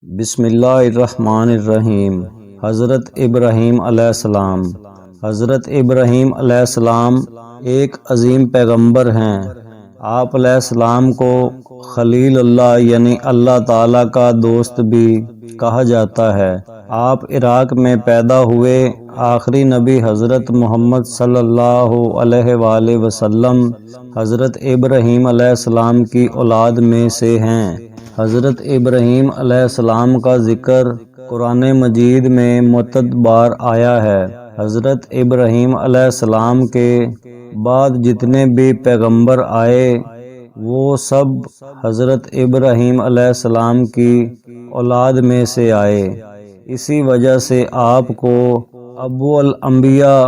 بسم اللہ الرحمن الرحیم۔ حضرت ابراہیم علیہ السلام۔ حضرت ابراہیم علیہ السلام ایک عظیم پیغمبر ہیں۔ آپ علیہ السلام کو خلیل اللہ یعنی اللہ تعالیٰ کا دوست بھی کہا جاتا ہے۔ آپ عراق میں پیدا ہوئے آخری نبی حضرت محمد صلی اللہ علیہ وآلہ وسلم حضرت ابراہیم علیہ السلام کی اولاد میں سے ہیں۔ حضرت ابراہیم علیہ السلام کا ذکر قرآن مجید میں متعدد بار آیا ہے۔ حضرت ابراہیم علیہ السلام کے بعد جتنے بھی پیغمبر آئے وہ سب حضرت ابراہیم علیہ السلام کی اولاد میں سے آئے۔ اسی وجہ سے آپ کو ابو الانبیاء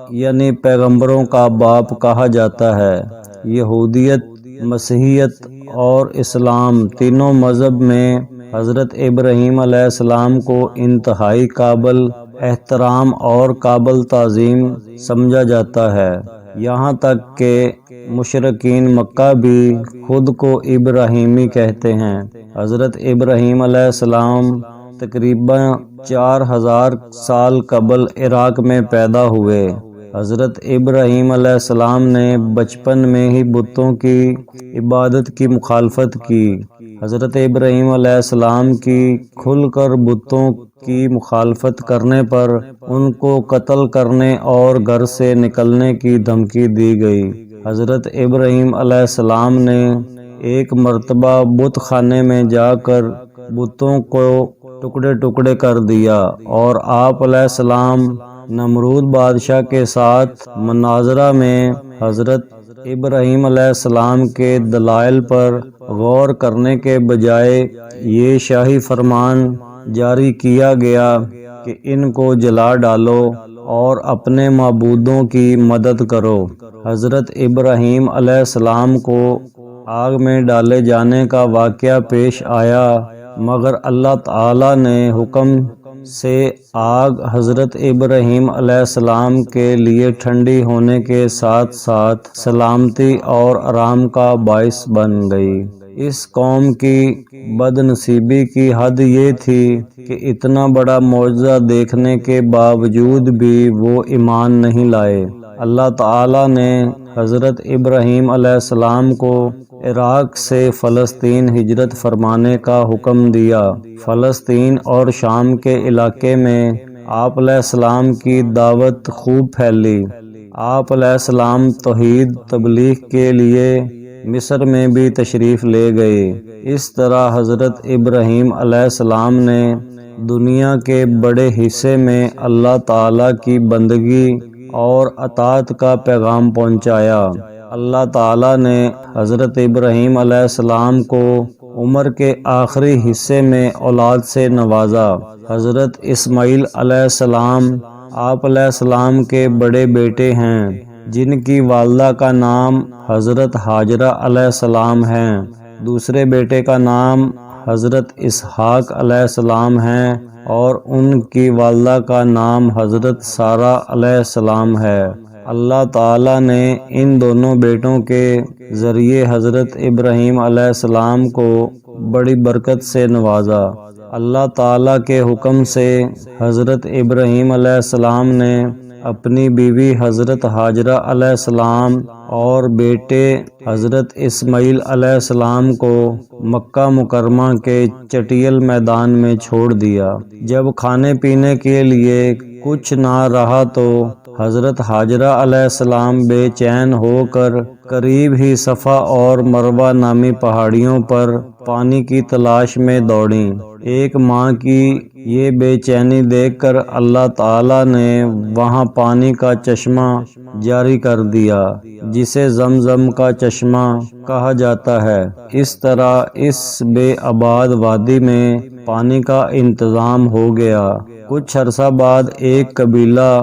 یعنی پیغمبروں کا باپ کہا جاتا ہے۔ یہودیت، مسیحیت اور اسلام تینوں مذہب میں حضرت ابراہیم علیہ السلام کو انتہائی قابل احترام اور قابل تعظیم سمجھا جاتا ہے۔ یہاں تک کہ مشرکین مکہ بھی خود کو ابراہیمی کہتے ہیں۔ حضرت ابراہیم علیہ السلام تقریباً 4000 سال قبل عراق میں پیدا ہوئے۔ حضرت ابراہیم علیہ السلام نے بچپن میں ہی بتوں کی عبادت کی مخالفت کی۔ حضرت ابراہیم علیہ السلام کی کھل کر بتوں کی مخالفت کرنے پر ان کو قتل کرنے اور گھر سے نکلنے کی دھمکی دی گئی۔ حضرت ابراہیم علیہ السلام نے ایک مرتبہ بت خانے میں جا کر بتوں کو ٹکڑے ٹکڑے کر دیا اور آپ علیہ السلام نمرود بادشاہ کے ساتھ مناظرہ میں حضرت ابراہیم علیہ السلام کے دلائل پر غور کرنے کے بجائے یہ شاہی فرمان جاری کیا گیا کہ ان کو جلا ڈالو اور اپنے معبودوں کی مدد کرو۔ حضرت ابراہیم علیہ السلام کو آگ میں ڈالے جانے کا واقعہ پیش آیا، مگر اللہ تعالیٰ نے حکم سے آگ حضرت ابراہیم علیہ السلام کے لیے ٹھنڈی ہونے کے ساتھ ساتھ سلامتی اور آرام کا باعث بن گئی۔ اس قوم کی بد نصیبی کی حد یہ تھی کہ اتنا بڑا معجزہ دیکھنے کے باوجود بھی وہ ایمان نہیں لائے۔ اللہ تعالیٰ نے حضرت ابراہیم علیہ السلام کو عراق سے فلسطین ہجرت فرمانے کا حکم دیا۔ فلسطین اور شام کے علاقے میں آپ علیہ السلام کی دعوت خوب پھیلی۔ آپ علیہ السلام توحید تبلیغ کے لیے مصر میں بھی تشریف لے گئے۔ اس طرح حضرت ابراہیم علیہ السلام نے دنیا کے بڑے حصے میں اللہ تعالیٰ کی بندگی اور اطاعت کا پیغام پہنچایا۔ اللہ تعالیٰ نے حضرت ابراہیم علیہ السلام کو عمر کے آخری حصے میں اولاد سے نوازا۔ حضرت اسماعیل علیہ السلام آپ علیہ السلام کے بڑے بیٹے ہیں، جن کی والدہ کا نام حضرت ہاجرہ علیہ السلام ہے۔ دوسرے بیٹے کا نام حضرت اسحاق علیہ السلام ہے اور ان کی والدہ کا نام حضرت سارہ علیہ السلام ہے۔ اللہ تعالیٰ نے ان دونوں بیٹوں کے ذریعے حضرت ابراہیم علیہ السلام کو بڑی برکت سے نوازا۔ اللہ تعالیٰ کے حکم سے حضرت ابراہیم علیہ السلام نے اپنی بیوی حضرت ہاجرہ علیہ السلام اور بیٹے حضرت اسماعیل علیہ السلام کو مکہ مکرمہ کے چٹیل میدان میں چھوڑ دیا۔ جب کھانے پینے کے لیے کچھ نہ رہا تو حضرت ہاجرہ علیہ السلام بے چین ہو کر قریب ہی صفا اور مروہ نامی پہاڑیوں پر پانی کی تلاش میں دوڑیں۔ ایک ماں کی یہ بے چینی دیکھ کر اللہ تعالیٰ نے وہاں پانی کا چشمہ جاری کر دیا، جسے زمزم کا چشمہ کہا جاتا ہے۔ اس طرح اس بے آباد وادی میں پانی کا انتظام ہو گیا۔ کچھ عرصہ بعد ایک قبیلہ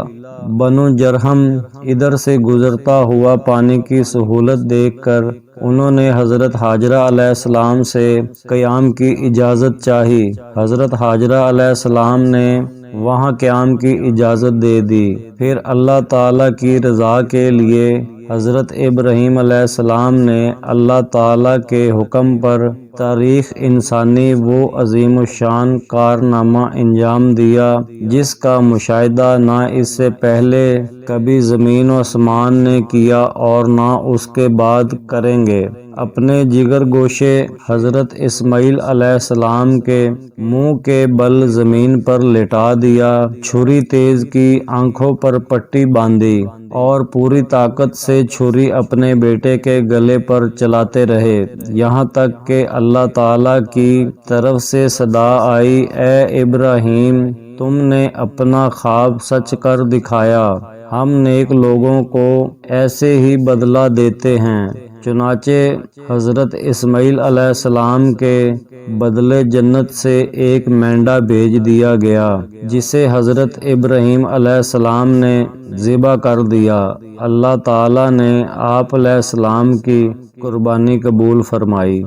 بنو جرہم ادھر سے گزرتا ہوا پانی کی سہولت دیکھ کر انہوں نے حضرت ہاجرہ علیہ السلام سے قیام کی اجازت چاہی۔ حضرت ہاجرہ علیہ السلام نے وہاں قیام کی اجازت دے دی۔ پھر اللہ تعالیٰ کی رضا کے لیے حضرت ابراہیم علیہ السلام نے اللہ تعالیٰ کے حکم پر تاریخ انسانی وہ عظیم الشان کارنامہ انجام دیا جس کا مشاہدہ نہ اس سے پہلے کبھی زمین و آسمان نے کیا اور نہ اس کے بعد کریں گے۔ اپنے جگر گوشے حضرت اسماعیل علیہ السلام کے منہ کے بل زمین پر لٹا دیا، چھری تیز کی، آنکھوں پر پٹی باندھی اور پوری طاقت سے چھری اپنے بیٹے کے گلے پر چلاتے رہے، یہاں تک کہ اللہ تعالیٰ کی طرف سے صدا آئی، اے ابراہیم، تم نے اپنا خواب سچ کر دکھایا، ہم نیک لوگوں کو ایسے ہی بدلہ دیتے ہیں۔ چنانچہ حضرت اسماعیل علیہ السلام کے بدلے جنت سے ایک مینڈا بھیج دیا گیا جسے حضرت ابراہیم علیہ السلام نے ذبح کر دیا۔ اللہ تعالیٰ نے آپ علیہ السلام کی قربانی قبول فرمائی۔